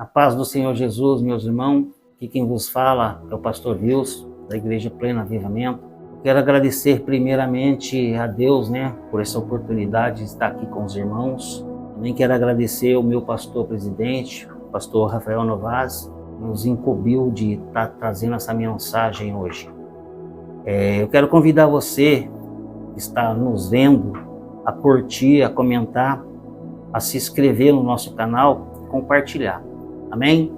A paz do Senhor Jesus, meus irmãos. Aqui quem vos fala é o pastor Wilson, da Igreja Pleno Avivamento. Quero agradecer primeiramente a Deus, por essa oportunidade de estar aqui com os irmãos. Também quero agradecer ao meu pastor presidente, o pastor Rafael Novas, que nos incumbiu de estar trazendo essa mensagem hoje. Eu quero convidar você que está nos vendo a curtir, a comentar, a se inscrever no nosso canal, compartilhar. Amém?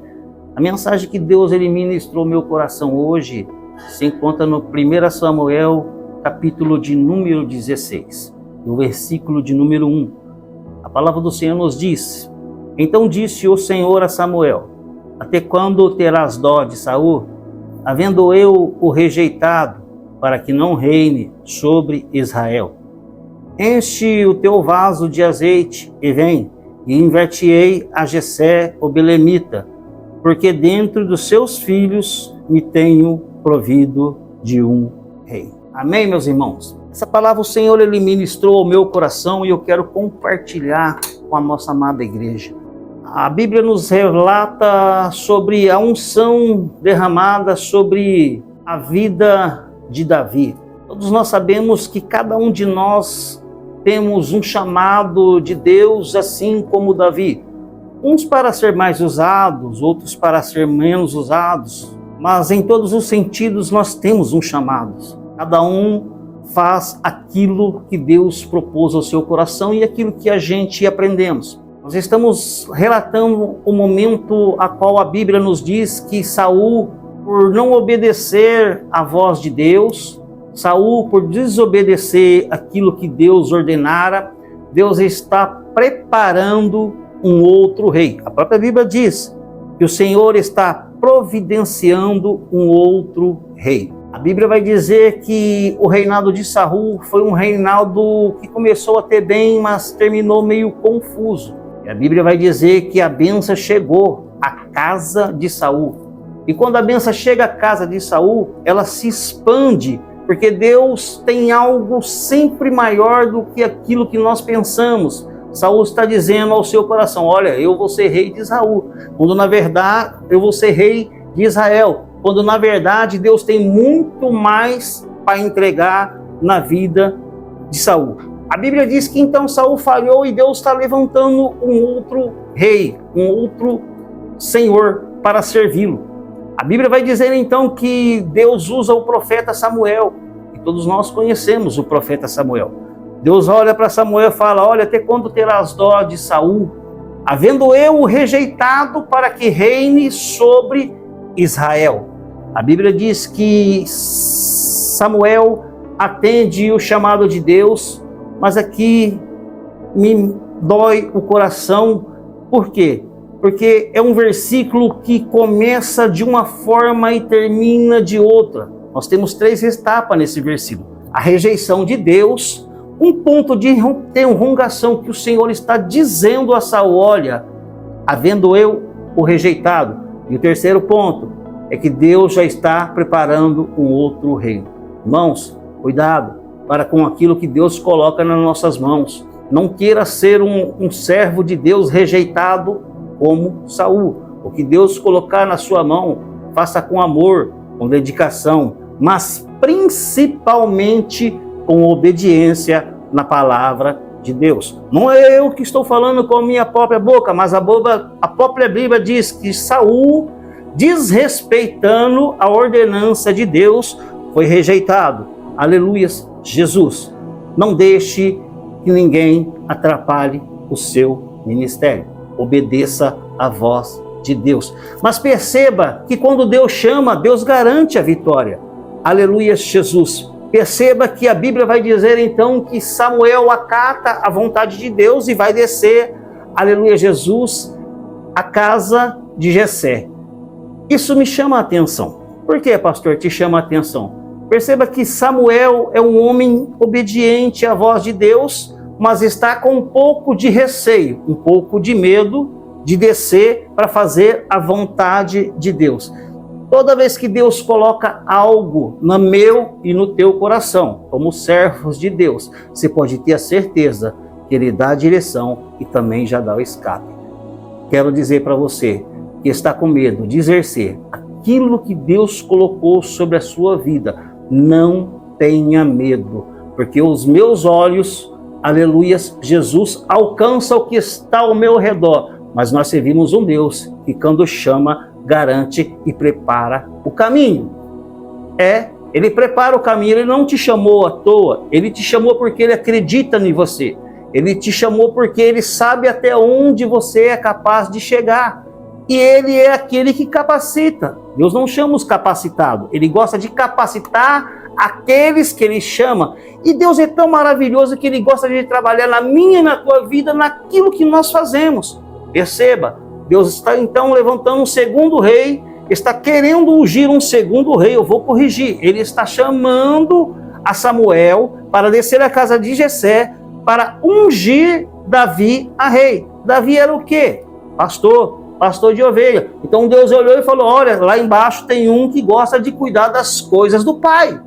A mensagem que Deus ministrou no meu coração hoje se encontra no 1 Samuel, capítulo de número 16, no versículo de número 1. A palavra do Senhor nos diz: Então disse o Senhor a Samuel: Até quando terás dó de Saul, havendo eu o rejeitado, para que não reine sobre Israel? Enche o teu vaso de azeite e vem, e inverti-ei a Jessé o belemita, porque dentro dos seus filhos me tenho provido de um rei. Amém, meus irmãos? Essa palavra o Senhor ministrou ao meu coração e eu quero compartilhar com a nossa amada igreja. A Bíblia nos relata sobre a unção derramada sobre a vida de Davi. Todos nós sabemos que cada um de nós temos um chamado de Deus, assim como Davi. Uns para ser mais usados, outros para ser menos usados. Mas em todos os sentidos nós temos um chamado. Cada um faz aquilo que Deus propôs ao seu coração e aquilo que a gente aprendemos. Nós estamos relatando o momento a qual a Bíblia nos diz que Saul, por não obedecer à voz de Deus, Saul, por desobedecer aquilo que Deus ordenara, Deus está preparando um outro rei. A própria Bíblia diz que o Senhor está providenciando um outro rei. A Bíblia vai dizer que o reinado de Saul foi um reinado que começou até bem, mas terminou meio confuso. E a Bíblia vai dizer que a bênção chegou à casa de Saul. E quando a bênção chega à casa de Saul, ela se expande, porque Deus tem algo sempre maior do que aquilo que nós pensamos. Saul está dizendo ao seu coração: olha, eu vou ser rei de Israel, quando na verdade eu vou ser rei de Israel, quando na verdade Deus tem muito mais para entregar na vida de Saul. A Bíblia diz que então Saul falhou e Deus está levantando um outro rei, um outro senhor para servi-lo. A Bíblia vai dizer então que Deus usa o profeta Samuel, e todos nós conhecemos o profeta Samuel. Deus olha para Samuel e fala: olha, até quando terás dó de Saul, havendo eu o rejeitado para que reine sobre Israel? A Bíblia diz que Samuel atende o chamado de Deus, mas aqui me dói o coração. Por quê? Porque é um versículo que começa de uma forma e termina de outra. Nós temos 3 etapas nesse versículo: a rejeição de Deus, um ponto de interrogação que o Senhor está dizendo a Saul: olha, havendo eu o rejeitado. E o terceiro ponto é que Deus já está preparando um outro reino. Irmãos, cuidado para com aquilo que Deus coloca nas nossas mãos. Não queira ser um servo de Deus rejeitado como Saul. O que Deus colocar na sua mão, faça com amor, com dedicação, mas principalmente com obediência na palavra de Deus. Não é eu que estou falando com a minha própria boca, mas a própria Bíblia diz que Saul, desrespeitando a ordenança de Deus, foi rejeitado. Aleluias, Jesus. Não deixe que ninguém atrapalhe o seu ministério. Obedeça a voz de Deus. Mas perceba que quando Deus chama, Deus garante a vitória. Aleluia, Jesus. Perceba que a Bíblia vai dizer então que Samuel acata a vontade de Deus e vai descer, aleluia, Jesus, a casa de Jessé. Isso me chama a atenção. Por que, pastor, te chama a atenção? Perceba que Samuel é um homem obediente à voz de Deus, mas está com um pouco de receio, um pouco de medo de descer para fazer a vontade de Deus. Toda vez que Deus coloca algo no meu e no teu coração, como servos de Deus, você pode ter a certeza que Ele dá a direção e também já dá o escape. Quero dizer para você que está com medo de exercer aquilo que Deus colocou sobre a sua vida, não tenha medo, porque os meus olhos, aleluias, Jesus alcança o que está ao meu redor, mas nós servimos um Deus que quando chama, garante e prepara o caminho. Ele prepara o caminho, ele não te chamou à toa, ele te chamou porque ele acredita em você, ele te chamou porque ele sabe até onde você é capaz de chegar. E ele é aquele que capacita. Deus não chama os capacitados, ele gosta de capacitar aqueles que ele chama. E Deus é tão maravilhoso que ele gosta de trabalhar na minha e na tua vida, naquilo que nós fazemos. Perceba, Deus está então levantando um segundo rei, está querendo ungir um segundo rei. Eu vou corrigir, ele está chamando a Samuel para descer à casa de Jessé para ungir Davi a rei. Davi era o quê? Pastor de ovelha. Então Deus olhou e falou: olha, lá embaixo tem um que gosta de cuidar das coisas do pai.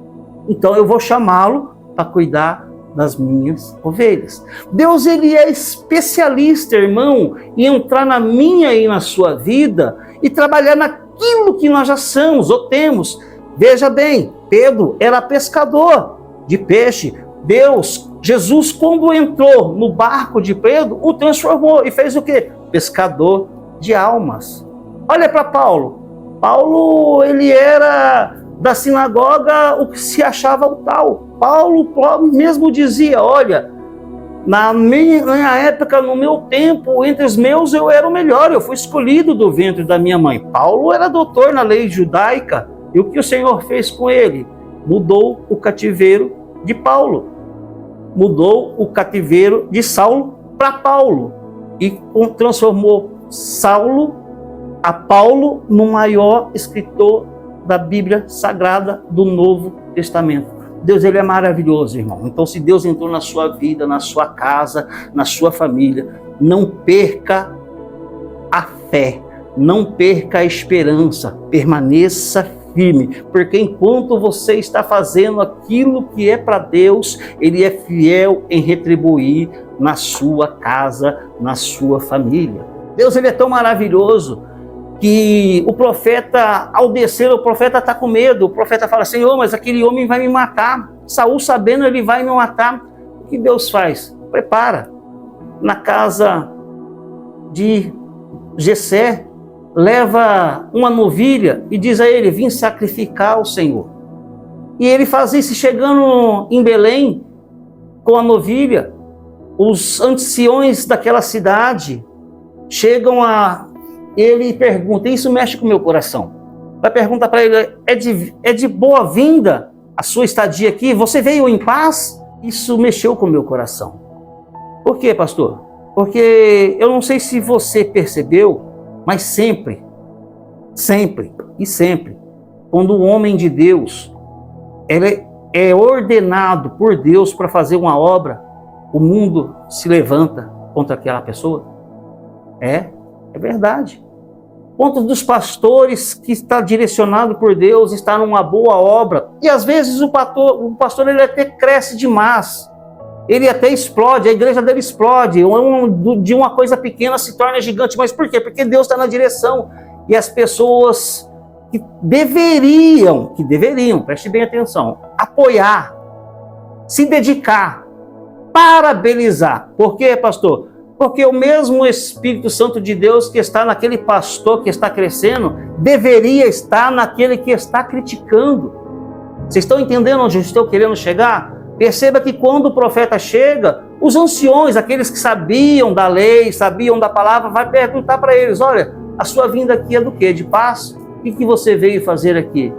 Então eu vou chamá-lo para cuidar das minhas ovelhas. Deus, ele é especialista, irmão, em entrar na minha e na sua vida e trabalhar naquilo que nós já somos ou temos. Veja bem, Pedro era pescador de peixe. Jesus, quando entrou no barco de Pedro, o transformou e fez o quê? Pescador de almas. Olha para Paulo. Paulo, ele era da sinagoga o que se achava o tal. Paulo mesmo dizia: olha, na minha época, no meu tempo, entre os meus eu era o melhor, eu fui escolhido do ventre da minha mãe. Paulo era doutor na lei judaica. E o que o Senhor fez com ele? Mudou o cativeiro de Paulo. Mudou o cativeiro de Saulo para Paulo. E transformou Saulo a Paulo no maior escritor da Bíblia Sagrada do Novo Testamento. Deus, ele é maravilhoso, irmão. Então, se Deus entrou na sua vida, na sua casa, na sua família, não perca a fé, não perca a esperança, permaneça firme, porque enquanto você está fazendo aquilo que é para Deus, ele é fiel em retribuir na sua casa, na sua família. Deus, ele é tão maravilhoso que o profeta, ao descer, o profeta está com medo. O profeta fala: Senhor, mas aquele homem vai me matar. Saul, sabendo, ele vai me matar. O que Deus faz? Prepara. Na casa de Jessé, leva uma novilha e diz a ele: vim sacrificar ao Senhor. E ele faz isso, chegando em Belém com a novilha. Os anciões daquela cidade chegam a ele pergunta, isso mexe com o meu coração. Vai perguntar para ele: é de boa-vinda a sua estadia aqui? Você veio em paz? Isso mexeu com o meu coração. Por quê, pastor? Porque eu não sei se você percebeu, mas sempre, quando o homem de Deus ele é ordenado por Deus para fazer uma obra, o mundo se levanta contra aquela pessoa. É verdade. Ponto dos pastores que está direcionado por Deus, está numa boa obra. E às vezes o pastor ele até cresce demais. Ele até explode, a igreja dele explode. De uma coisa pequena se torna gigante. Mas por quê? Porque Deus está na direção. E as pessoas que deveriam, preste bem atenção, apoiar, se dedicar, parabenizar. Por quê, pastor? Porque o mesmo Espírito Santo de Deus que está naquele pastor que está crescendo, deveria estar naquele que está criticando. Vocês estão entendendo onde eu estou querendo chegar? Perceba que quando o profeta chega, os anciões, aqueles que sabiam da lei, sabiam da palavra, vai perguntar para eles: olha, a sua vinda aqui é do quê? De paz? O que você veio fazer aqui?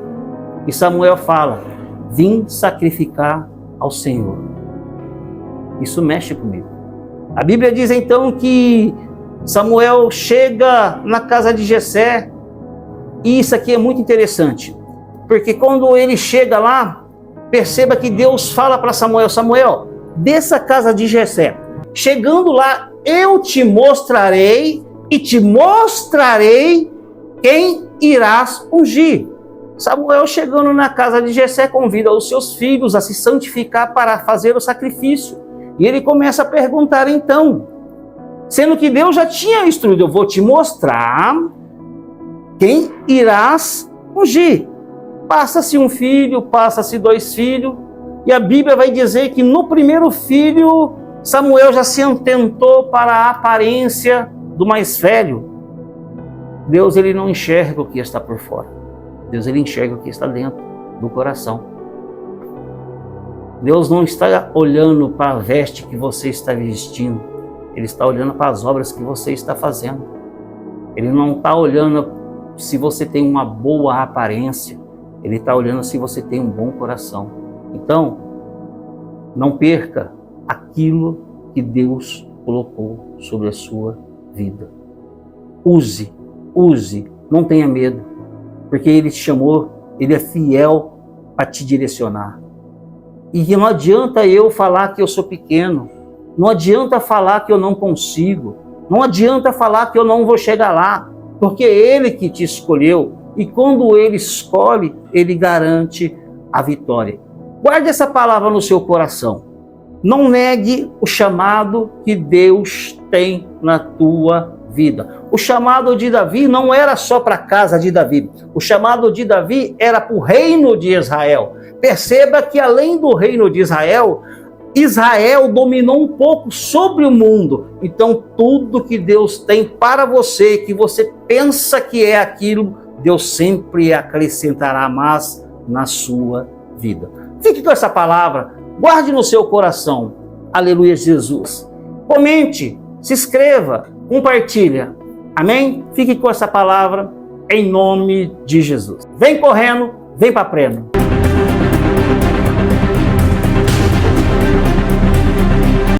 E Samuel fala: vim sacrificar ao Senhor. Isso mexe comigo. A Bíblia diz então que Samuel chega na casa de Jessé, e isso aqui é muito interessante, porque quando ele chega lá, perceba que Deus fala para Samuel: Samuel, desça a casa de Jessé. Chegando lá, eu te mostrarei quem irás ungir. Samuel, chegando na casa de Jessé, convida os seus filhos a se santificar para fazer o sacrifício. E ele começa a perguntar então, sendo que Deus já tinha instruído: eu vou te mostrar quem irás ungir? Passa-se um filho, passa-se 2 filhos, e a Bíblia vai dizer que no primeiro filho, Samuel já se atentou para a aparência do mais velho. Deus, ele não enxerga o que está por fora. Deus, ele enxerga o que está dentro do coração. Deus não está olhando para a veste que você está vestindo. Ele está olhando para as obras que você está fazendo. Ele não está olhando se você tem uma boa aparência. Ele está olhando se você tem um bom coração. Então, não perca aquilo que Deus colocou sobre a sua vida. Use, não tenha medo, porque Ele te chamou, Ele é fiel para te direcionar. E não adianta eu falar que eu sou pequeno, não adianta falar que eu não consigo, não adianta falar que eu não vou chegar lá, porque é Ele que te escolheu, e quando Ele escolhe, Ele garante a vitória. Guarde essa palavra no seu coração. Não negue o chamado que Deus tem na tua vida. O chamado de Davi não era só para a casa de Davi. O chamado de Davi era para o reino de Israel. Perceba que além do reino de Israel, Israel dominou um pouco sobre o mundo. Então tudo que Deus tem para você, que você pensa que é aquilo, Deus sempre acrescentará mais na sua vida. Fique com essa palavra, guarde no seu coração. Aleluia, Jesus. Comente, se inscreva, compartilha. Amém? Fique com essa palavra em nome de Jesus. Vem correndo, vem para a prêmio.